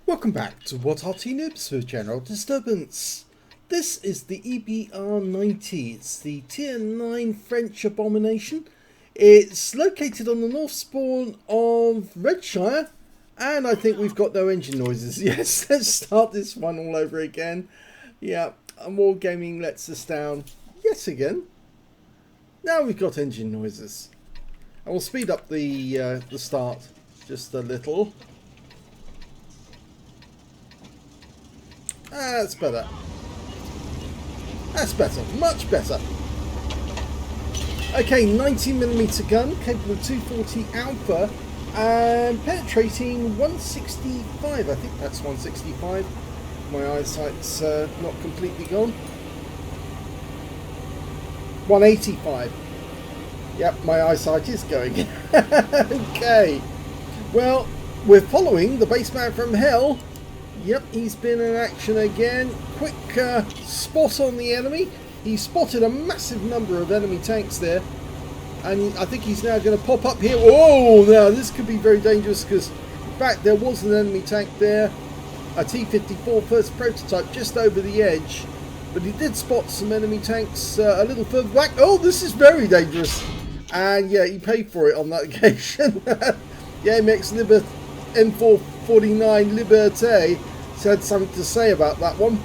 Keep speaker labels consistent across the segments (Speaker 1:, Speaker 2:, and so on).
Speaker 1: Welcome back to What Arty Noobs for General Disturbance. This is the EBR90. It's the Tier 9 French abomination. It's located on the north spawn of Redshire, and I think we've got no engine noises. Yes, let's start this one all over again. Yeah, more gaming lets us down yet again. Now we've got engine noises. And we'll speed up the start just a little. That's better. That's better. Much better. Okay, 90mm gun, capable of 240 alpha, and penetrating 165. I think that's 165. My eyesight's not completely gone. 185. Yep, my eyesight is going. Okay. Well, we're following the baseman from hell. Yep, he's been in action again. Quick spot on the enemy. He spotted a massive number of enemy tanks there. And I think he's now going to pop up here. Oh, now this could be very dangerous because, in fact, there was an enemy tank there. A T-54 first prototype just over the edge. But he did spot some enemy tanks a little further back. Oh, this is very dangerous. And yeah, he paid for it on that occasion. Yeah, MX Libert M449 Liberté had something to say about that one.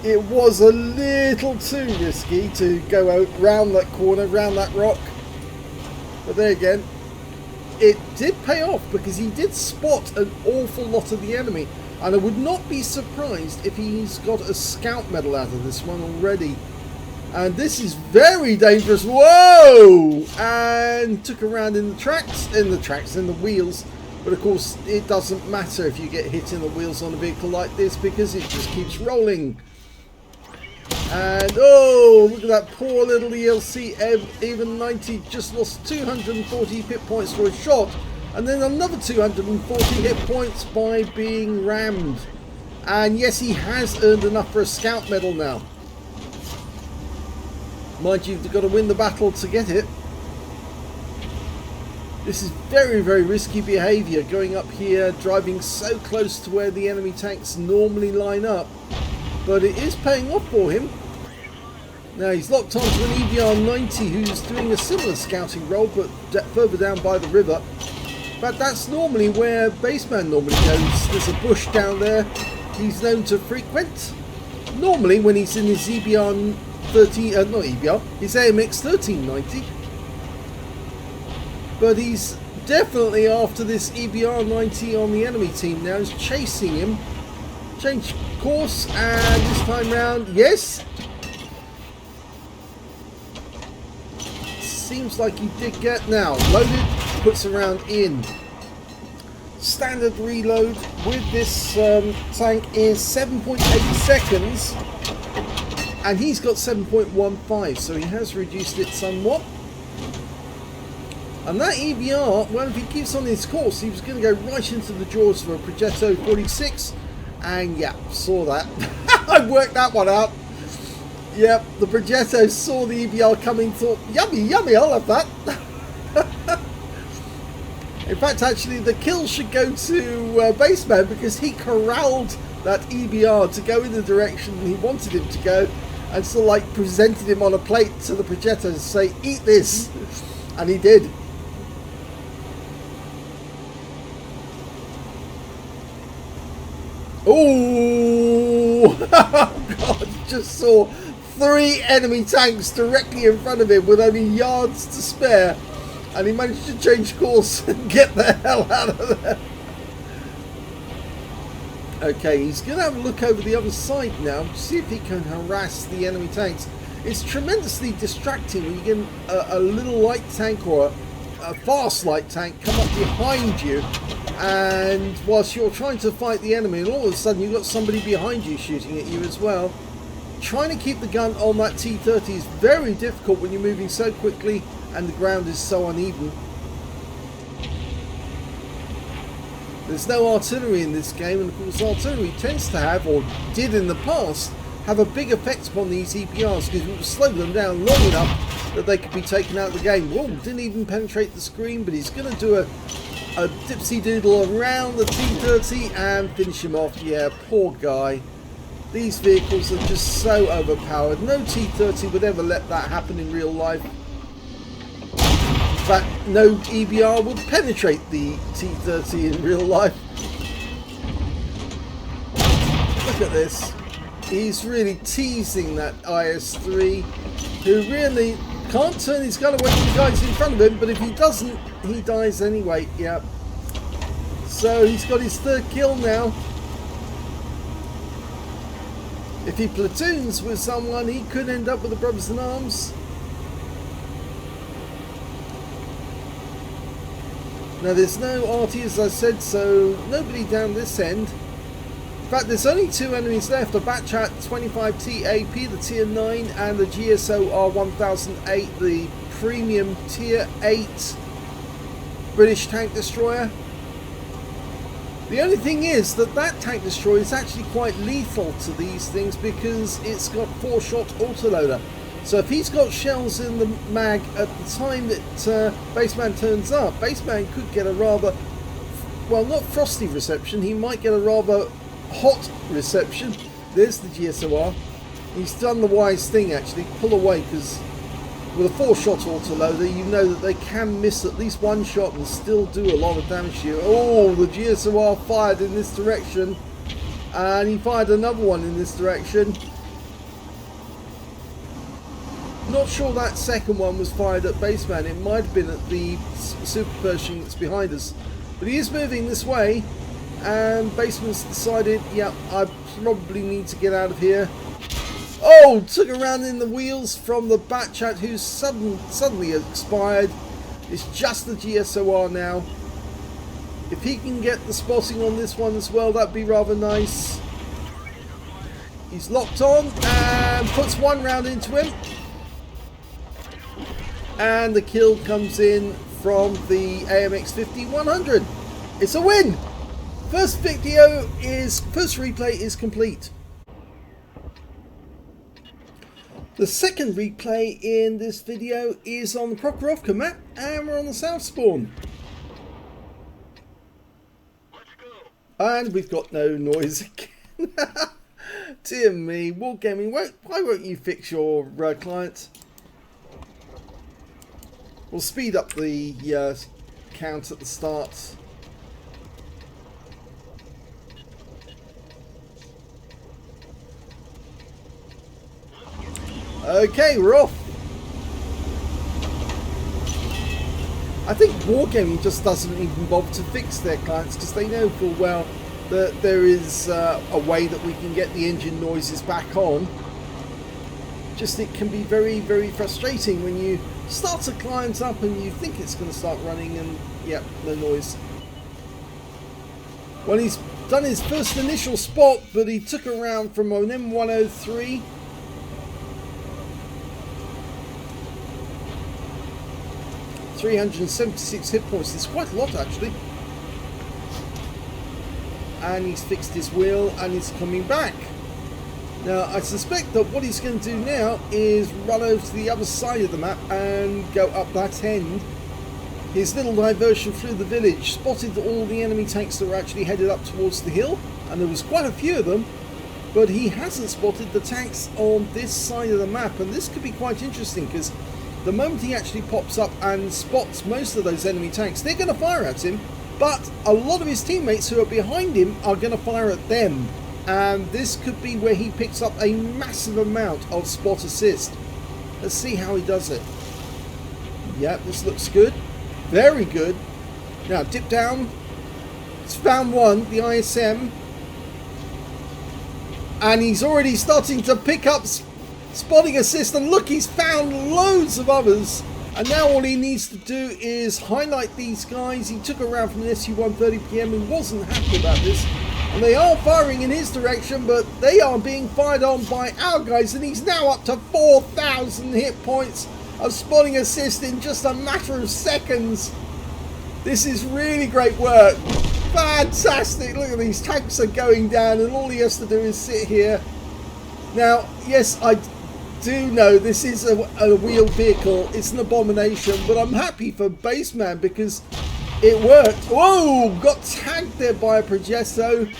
Speaker 1: It was a little too risky to go round that corner, round that rock. But there again, it did pay off because he did spot an awful lot of the enemy. And I would not be surprised if he's got a scout medal out of this one already. And this is very dangerous. Whoa! And took a round in the wheels. But of course, it doesn't matter if you get hit in the wheels on a vehicle like this because it just keeps rolling. And oh, look at that poor little ELC even 90 just lost 240 hit points for a shot. And then another 240 hit points by being rammed. And yes, he has earned enough for a scout medal now. Mind you, you've got to win the battle to get it. This is very, very risky behaviour, going up here, driving so close to where the enemy tanks normally line up. But it is paying off for him. Now he's locked onto an EBR90 who's doing a similar scouting role, but further down by the river. But that's normally where Baseman normally goes. There's a bush down there he's known to frequent. Normally when he's in his EBR 13, not EBR, his AMX 1390. But he's definitely after this EBR90 on the enemy team now. He's chasing him. Change course, and this time round, yes. Seems like he did get now. Loaded, puts a round in. Standard reload with this tank is 7.8 seconds. And he's got 7.15, so he has reduced it somewhat. And that EBR, well, if he keeps on his course, he was going to go right into the jaws for a Progetto 46. And yeah, saw that. I worked that one out. Yep, the Progetto saw the EBR coming, thought, yummy, yummy, I'll have that. In fact, actually, the kill should go to Baseman because he corralled that EBR to go in the direction he wanted him to go. And sort of like presented him on a plate to the Progetto to say, eat this. And he did. Oh, God, just saw 3 enemy tanks directly in front of him with only yards to spare. And he managed to change course and get the hell out of there. Okay, he's going to have a look over the other side now to see if he can harass the enemy tanks. It's tremendously distracting when you get a little light tank or a fast light tank come up behind you, and whilst you're trying to fight the enemy, and all of a sudden you've got somebody behind you shooting at you as well. Trying to keep the gun on that T-30 is very difficult when you're moving so quickly and the ground is so uneven. There's no artillery in this game, and of course artillery tends to have, or did in the past, have a big effect upon these EBRs because it will slow them down long enough that they could be taken out of the game. Whoa, didn't even penetrate the screen, but he's going to do a dipsy doodle around the T30 and finish him off. Yeah, poor guy. These vehicles are just so overpowered. No T30 would ever let that happen in real life. In fact, no EBR would penetrate the T30 in real life. Look at this. He's really teasing that IS-3, who really can't turn his gun away from the guys in front of him, but if he doesn't, he dies anyway. Yep. So he's got his third kill now. If he platoons with someone, he could end up with the brothers in arms. Now there's no Arty, as I said, so nobody down this end. In fact, there's only two enemies left, a Batchat 25T AP, the tier 9, and the GSO R1008, the premium tier 8 British tank destroyer. The only thing is that that tank destroyer is actually quite lethal to these things because it's got 4-shot autoloader. So if he's got shells in the mag at the time that Bassman turns up, Bassman could get a rather, well, not frosty reception, he might get a rather hot reception. There's the GSOR. He's done the wise thing actually, pull away, because with a 4-shot autoloader you know that they can miss at least one shot and still do a lot of damage to you. Oh, the GSOR fired in this direction and he fired another one in this direction. Not sure that second one was fired at Bassman, it might have been at the Super Pershing that's behind us. But he is moving this way and Bassman's decided, yeah, I probably need to get out of here. Oh, took a round in the wheels from the Batchat, who's suddenly expired. It's just the GSOR now. If he can get the spotting on this one as well, that'd be rather nice. He's locked on and puts one round into him. And the kill comes in from the AMX 50-100. It's a win! First replay is complete. The second replay in this video is on the Prokhorovka map, and we're on the south spawn. And we've got no noise again. Dear me, Wargaming, why won't you fix your client? We'll speed up the count at the start. Okay, we're off. I think Wargaming just doesn't even bother to fix their clients because they know full well that there is a way that we can get the engine noises back on. Just it can be very, very frustrating when you start a client up and you think it's going to start running and yeah, no noise. Well, he's done his first initial spot, but he took a round from an M103. .376 hit points. It's quite a lot actually. And he's fixed his wheel and he's coming back. Now I suspect that what he's going to do now is run over to the other side of the map and go up that end. His little diversion through the village spotted all the enemy tanks that were actually headed up towards the hill, and there was quite a few of them, but he hasn't spotted the tanks on this side of the map, and this could be quite interesting because the moment he actually pops up and spots most of those enemy tanks, they're going to fire at him, but a lot of his teammates who are behind him are going to fire at them, and this could be where he picks up a massive amount of spot assist. Let's see how he does it. Yep, this looks good. Very good. Now dip down. It's found one, the ISM, and he's already starting to pick up spotting assist, and look, he's found loads of others, and now all he needs to do is highlight these guys. He took a round from an SU-130PM and wasn't happy about this, and they are firing in his direction, but they are being fired on by our guys, and he's now up to 4,000 hit points of spotting assist in just a matter of seconds. This is really great work. Fantastic. Look at these tanks are going down and all he has to do is sit here. Now, yes, I do know this is a wheeled vehicle. It's an abomination, but I'm happy for Bassman because It worked. Whoa! Got tagged there by a Progetto.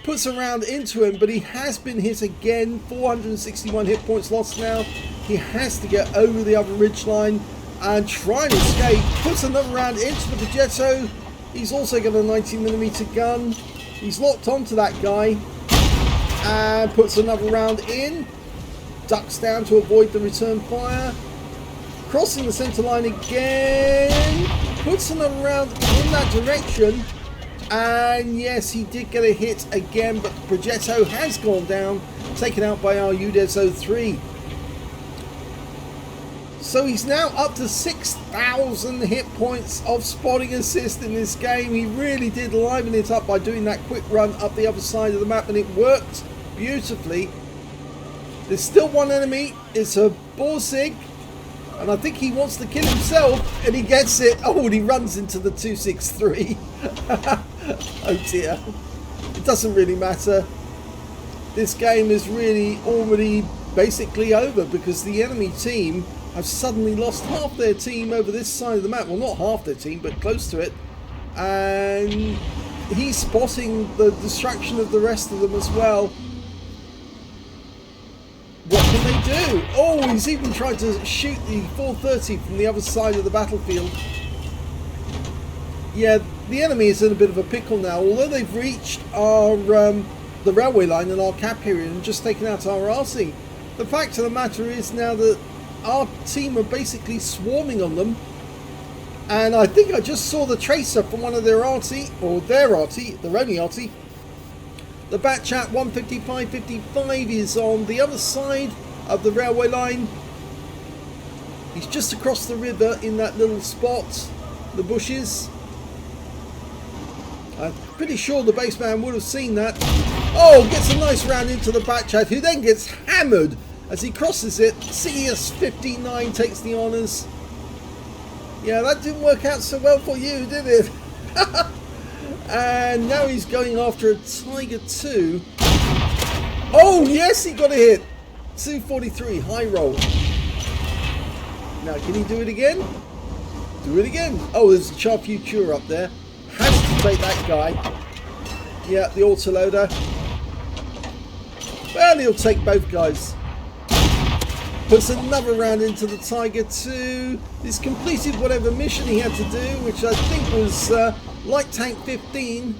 Speaker 1: Puts a round into him, but he has been hit again. 461 hit points lost now. He has to get over the other ridge line and try and escape. Puts another round into the Progetto. He's also got a 90mm gun. He's locked onto that guy. And puts another round in. Ducks down to avoid the return fire. Crossing the centre line again. Puts another round in that direction. And yes, he did get a hit again, but the Progetto has gone down, taken out by our UDES-03. So he's now up to 6,000 hit points of spotting assist in this game. He really did liven it up by doing that quick run up the other side of the map, and it worked beautifully. There's still one enemy. It's a Borsig. And I think he wants to kill himself, and he gets it. Oh, and he runs into the 263. Oh dear. It doesn't really matter. This game is really already basically over because the enemy team have suddenly lost half their team over this side of the map. Well, not half their team, but close to it. And he's spotting the destruction of the rest of them as well. What can they do? Oh, he's even tried to shoot the 430 from the other side of the battlefield. Yeah, the enemy is in a bit of a pickle now. Although they've reached our the railway line and our cap period and just taken out our Arty, the fact of the matter is now that our team are basically swarming on them. And I think I just saw the tracer from one of their Arty, or their Arty, their only Arty. The Batchat 155.55 is on the other side of the railway line. He's just across the river in that little spot, the bushes. I'm pretty sure the baseman would have seen that. Oh, gets a nice round into the Batchat, who then gets hammered as he crosses it. CS59 takes the honours. Yeah, that didn't work out so well for you, did it? And now he's going after a Tiger 2. Oh, yes, he got a hit. 243, high roll. Now, can he do it again? Do it again. Oh, there's a Char Futura up there. Has to take that guy. Yeah, the autoloader. Well, he'll take both guys. Puts another round into the Tiger 2. He's completed whatever mission he had to do, which I think was Light Tank 15.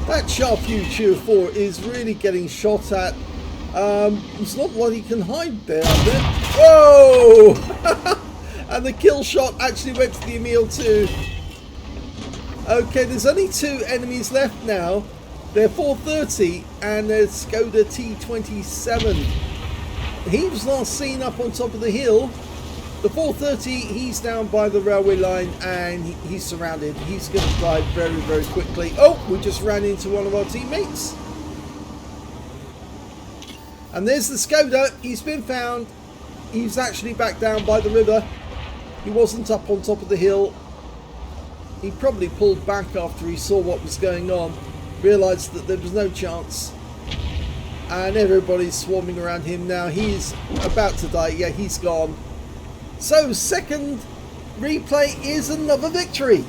Speaker 1: That Char Futura 4 is really getting shot at. It's not what he can hide there, is it? Whoa! And the kill shot actually went to the Emil too. Okay, there's only 2 enemies left now. They're 430 and there's Skoda T27. He was last seen up on top of the hill. The 430, he's down by the railway line and he's surrounded. He's going to die very, very quickly. Oh, we just ran into one of our teammates. And there's the Skoda. He's been found. He's actually back down by the river. He wasn't up on top of the hill. He probably pulled back after he saw what was going on. Realised that there was no chance. And everybody's swarming around him now. He's about to die. Yeah, he's gone. So, second replay is another victory.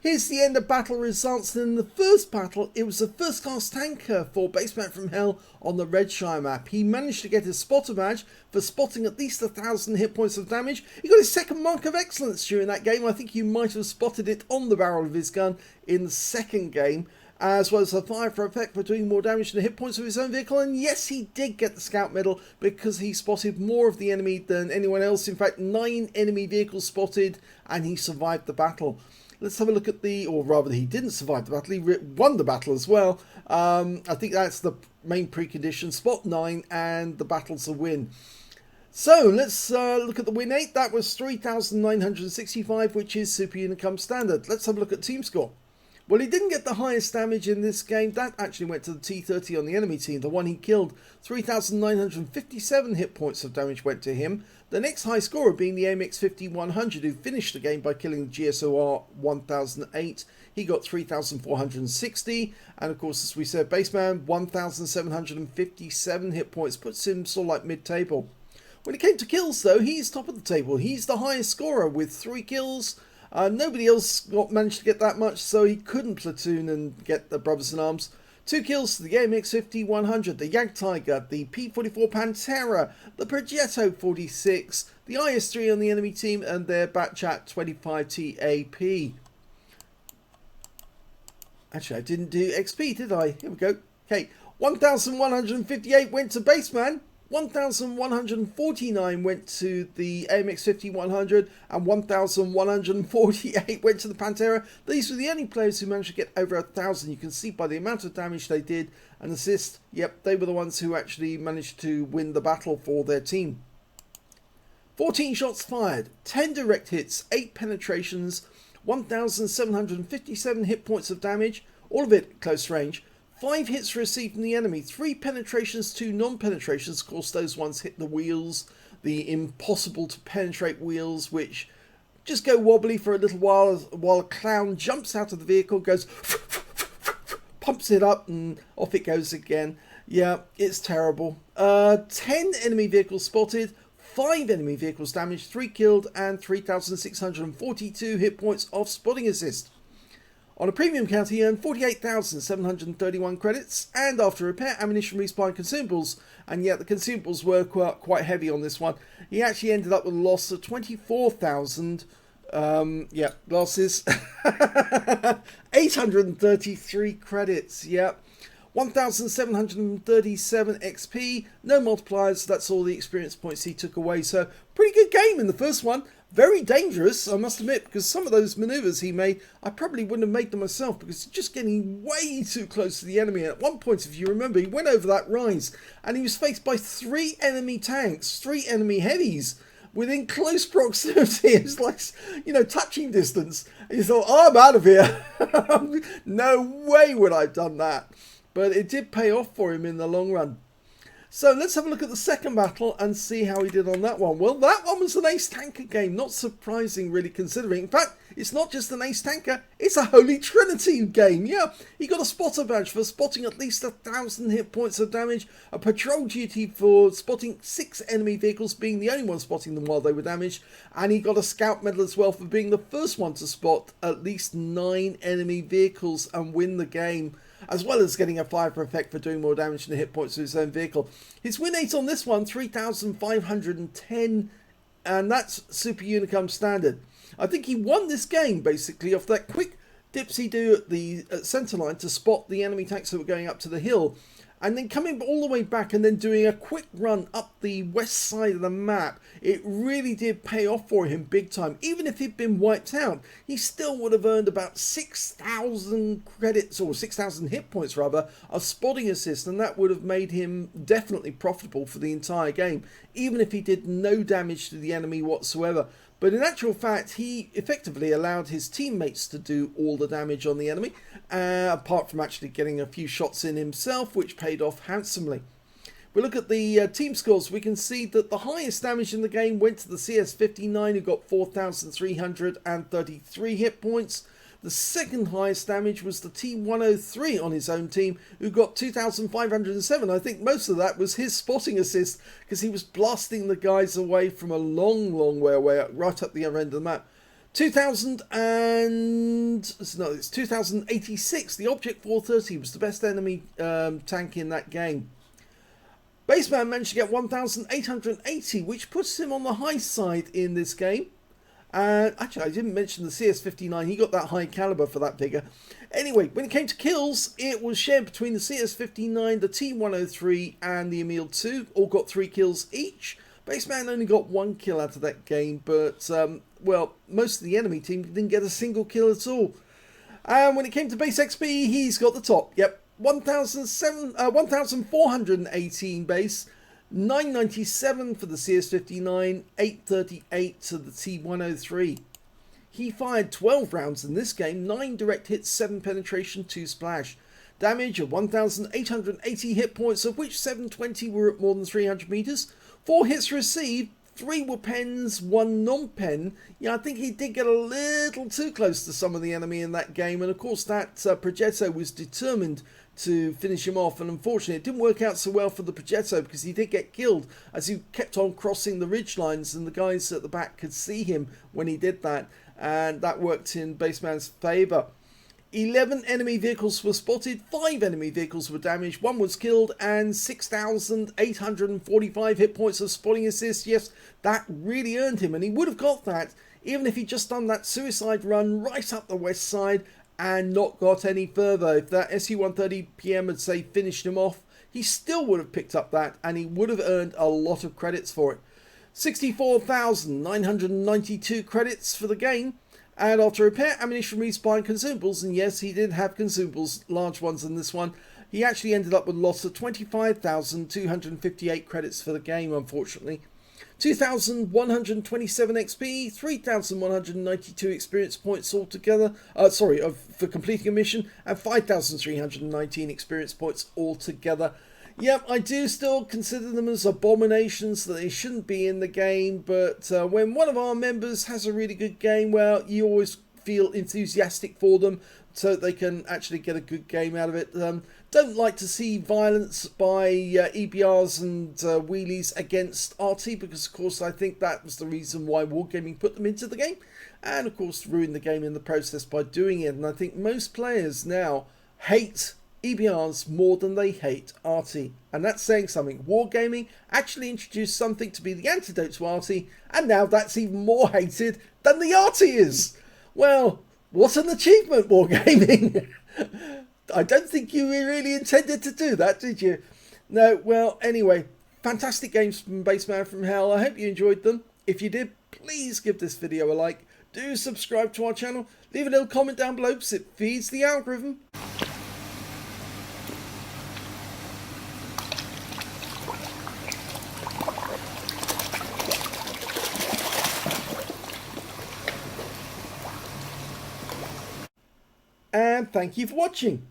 Speaker 1: Here's the end of battle results. In the first battle, it was a first class tanker for BassmanFromHell on the Redshire map. He managed to get his spotter badge for spotting at least 1,000 hit points of damage. He got his second mark of excellence during that game. I think you might have spotted it on the barrel of his gun in the second game, as well as a fire for effect for doing more damage than the hit points of his own vehicle. And yes, he did get the scout medal because he spotted more of the enemy than anyone else. In fact, 9 enemy vehicles spotted and he survived the battle. Let's have a look at the, or rather he didn't survive the battle, he won the battle as well. I think that's the main precondition, spot 9 and the battle's a win. So let's look at the win 8, that was 3,965, which is super unicum standard. Let's have a look at team score. Well, he didn't get the highest damage in this game. That actually went to the T30 on the enemy team, the one he killed. 3,957 hit points of damage went to him. The next high scorer being the AMX 5100, who finished the game by killing the GSOR 1008. he got 3,460. And of course, as we said, Bassman, 1,757 hit points, puts him sort of like mid-table. When it came to kills, though, he's top of the table. He's the highest scorer with 3 kills. Nobody else managed to get that much, so he couldn't platoon and get the Brothers in Arms. 2 kills to the AMX50-100, the Jagdtiger, the P44 Pantera, the Progetto 46, the IS-3 on the enemy team, and their Batchat 25TAP. Actually, I didn't do XP, did I? Here we go. Okay, 1,158 went to Bassman. 1,149 went to the AMX50-100 and 1,148 went to the Pantera. These were the only players who managed to get over 1,000. You can see by the amount of damage they did and assist. Yep, they were the ones who actually managed to win the battle for their team. 14 shots fired, 10 direct hits, 8 penetrations, 1,757 hit points of damage, all of it close range. 5 hits received from the enemy, 3 penetrations, 2 non-penetrations. Of course, those ones hit the wheels, the impossible to penetrate wheels, which just go wobbly for a little while a clown jumps out of the vehicle, goes, pumps it up, and off it goes again. Yeah, it's terrible. 10 enemy vehicles spotted, 5 enemy vehicles damaged, 3 killed, and 3,642 hit points of spotting assist. On a premium count, he earned 48,731 credits, and after repair, ammunition, resupply, and consumables, and yet the consumables were quite heavy on this one, he actually ended up with a loss of 24,000, losses, 833 credits, 1,737 XP, no multipliers, that's all the experience points he took away, so pretty good game in the first one. Very dangerous, I must admit, because some of those maneuvers he made, I probably wouldn't have made them myself, because just getting way too close to the enemy. And at one point, if you remember, he went over that rise, and he was faced by 3 enemy tanks, 3 enemy heavies, within close proximity. It's like, you know, touching distance. And you thought, oh, I'm out of here. No way would I have done that. But it did pay off for him in the long run. So let's have a look at the second battle and see how he did on that one. Well, that one was an ace tanker game. Not surprising, really, considering. In fact, it's not just an ace tanker, it's a Holy Trinity game. Yeah, he got a spotter badge for spotting at least 1,000 hit points of damage, a patrol duty for spotting 6 enemy vehicles, being the only one spotting them while they were damaged, and he got a scout medal as well for being the first one to spot at least 9 enemy vehicles and win the game, as well as getting a fire effect for doing more damage than the hit points to his own vehicle. His win rate on this one, 3,510, and that's Super Unicum standard. I think he won this game, basically, off that quick dips he do at the centre line to spot the enemy tanks that were going up to the hill, and then coming all the way back and then doing a quick run up the west side of the map. It really did pay off for him big time. Even if he'd been wiped out, he still would have earned about 6,000 credits, or 6,000 hit points rather, of spotting assist, and that would have made him definitely profitable for the entire game, even if he did no damage to the enemy whatsoever. But in actual fact, he effectively allowed his teammates to do all the damage on the enemy, apart from actually getting a few shots in himself, which paid off handsomely. We look at the team scores, we can see that the highest damage in the game went to the CS59, who got 4,333 hit points. The second highest damage was the T103 on his own team, who got 2,507. I think most of that was his spotting assist, because he was blasting the guys away from a long, long way away, right up the other end of the map. 2,086. The Object 430 was the best enemy tank in that game. Bassman managed to get 1,880, which puts him on the high side in this game. Actually, I didn't mention the CS59. He got that high caliber for that figure. Anyway, when it came to kills, it was shared between the CS59, the T103, and the Emil 2. All got 3 kills each. Bassman only got 1 kill out of that game, but, well, most of the enemy team didn't get a single kill at all. And when it came to base XP, he's got the top. Yep, 1,418 base. 997 for the CS59, 838 to the T103. He fired 12 rounds in this game, 9 direct hits, 7 penetration, 2 splash. Damage of 1,880 hit points, of which 720 were at more than 300 meters. 4 hits received, 3 were pens, 1 non-pen. Yeah, I think he did get a little too close to some of the enemy in that game, and of course that Progetto was determined to finish him off, and unfortunately it didn't work out so well for the Progetto because he did get killed as he kept on crossing the ridge lines, and the guys at the back could see him when he did that, and that worked in Bassman's favour. 11 enemy vehicles were spotted, 5 enemy vehicles were damaged, 1 was killed, and 6,845 hit points of spotting assist. Yes, that really earned him, and he would have got that even if he'd just done that suicide run right up the west side and not got any further. If that SU-130 PM had, say, finished him off, he still would have picked up that, and he would have earned a lot of credits for it. 64,992 credits for the game. And after repair, ammunition, respawn, consumables, and yes, he did have consumables, large ones in this one, he actually ended up with a loss of 25,258 credits for the game, unfortunately. 2,127 XP, 3,192 experience points altogether, for completing a mission, and 5,319 experience points altogether. Yep, I do still consider them as abominations, that they shouldn't be in the game, but when one of our members has a really good game, well, you always feel enthusiastic for them so they can actually get a good game out of it. Don't like to see violence by EBRs and wheelies against Arty, because of course I think that was the reason why Wargaming put them into the game, and of course ruined the game in the process by doing it. And I think most players now hate EBRs more than they hate Arty, and that's saying something. Wargaming actually introduced something to be the antidote to Arty, and now that's even more hated than the Arty is. Well, what an achievement, Wargaming! I don't think you really intended to do that, did you? No, well, anyway, fantastic games from Bassman from Hell. I hope you enjoyed them. If you did, please give this video a like. Do subscribe to our channel. Leave a little comment down below because it feeds the algorithm. And thank you for watching.